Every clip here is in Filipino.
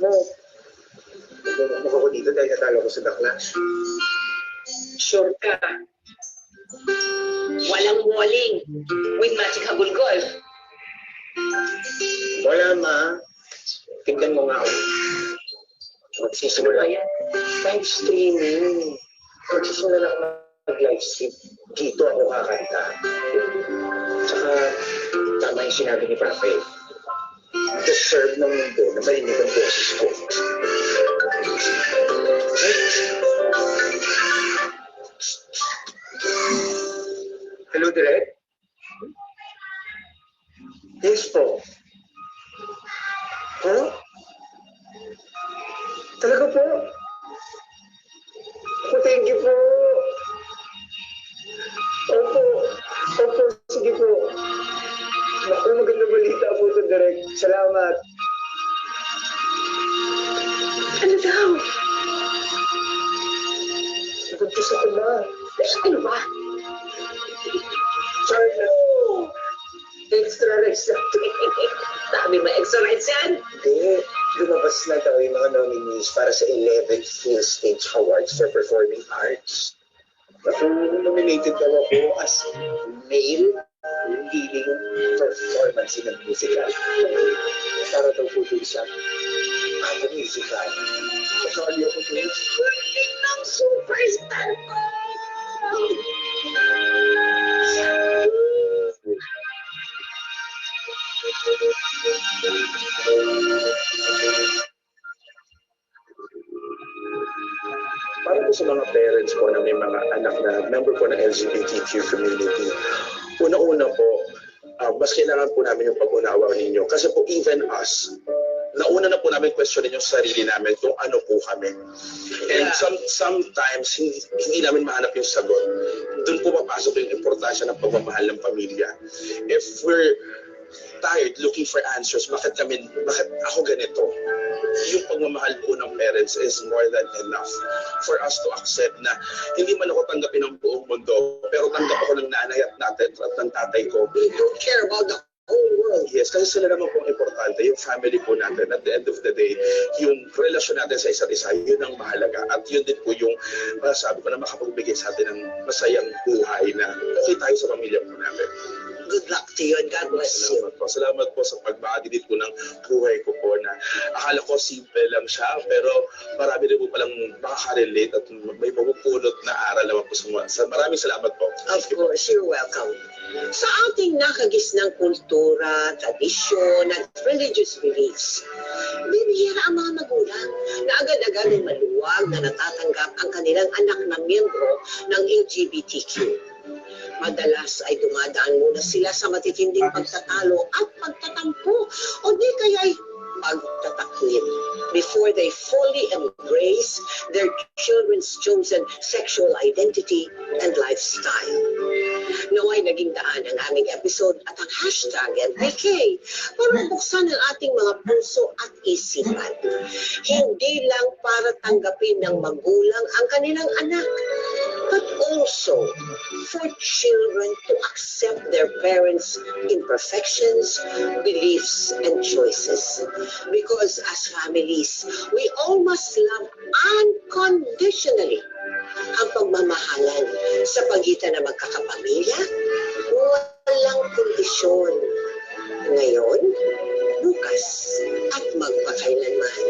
mo. Nagmamukha ko dito dahil natalo ko sa Backlash. Sure ka? Walang walling with Magic Habol Golf. Wala, ma. Tignan mo nga ako. Magsisimula yan. Live streaming. Magsisimula ako mag-live stream. Dito ako kakanta. Tsaka, tama yung sinabi ni Papa. Deserve ng mundo na marinig ang boses ko. Hello, Direk? Yes po. Huh? Talaga po? Oh, thank you po. Opo. Opo, sige po. Naku, maganda balita po ito, Direk. Salamat. Ano daw? Nagpuntos ako na. Ano ba? Charla. Extra rights na. Dami ba extra rights yan? Hindi. Lumabas na daw yung mga nominees para sa 11th Phil Stage Awards for Performing Arts. Naku, nominated daw ako as male leading performance in a musical. Para daw po dun sa other musical. Kasali ako dun. Galing ng superstar ko! Para po sa mga parents po na may mga anak na member po ng LGBTQ community, una-una po, mas kailangan po namin yung pag-unawa ninyo. Kasi po even us, nauna na po namin question yung sarili namin kung ano po kami. And sometimes, hindi namin mahanap yung sagot. Doon po papasok yung importansya ng pagmamahal ng pamilya. If we're tired looking for answers, bakit ako ganito? Yung pagmamahal po ng parents is more than enough for us to accept na hindi man ako tanggapin ng buong mundo, pero tanggap ako ng nanay at ng tatay ko. We don't care about the whole world. Yes, kasi sila naman po ang importante, yung family po natin. At the end of the day, yung relasyon natin sa isa't isa, yun ang mahalaga. At yun din po yung sabi ko na makapagbigay sa atin ng masayang buhay na okay tayo sa pamilya po natin. Good luck to you and God bless you. Salamat po sa pagbahagi po ng buhay ko po na akala ko simple lang siya pero marami rin po palang makaka-relate at may pupulot na aral naman po sa maraming salamat po. Of course, you're welcome. Sa ating nakagisnang kultura, tradisyon at religious beliefs, bibihira ang mga magulang na agad-agad ay maluwag na natatanggap ang kanilang anak na miyembro ng LGBTQ. Madalas ay dumadaan muna sila sa matitinding pagtatalo at pagtatampo o di kaya'y pagtatakwil before they fully embrace their children's chosen sexual identity and lifestyle. Naway naging daan ang aming episode at ang hashtag MPK para buksan ang ating mga puso at isipan. Hindi lang para tanggapin ng magulang ang kanilang anak, but also for children to accept their parents' imperfections, beliefs, and choices. Because as families, we all must love unconditionally. Ang pagmamahalan sa pagitan ng magkakapamilya, walang kondisyon. Ngayon, bukas, at magpakailanman.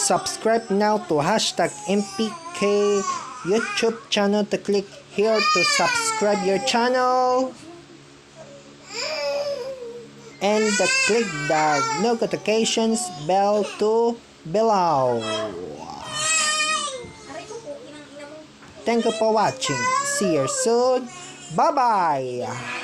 Subscribe now to hashtag MPK YouTube channel to click here to subscribe your channel. and click the notifications bell to below. Thank you for watching. See you soon. Bye-bye.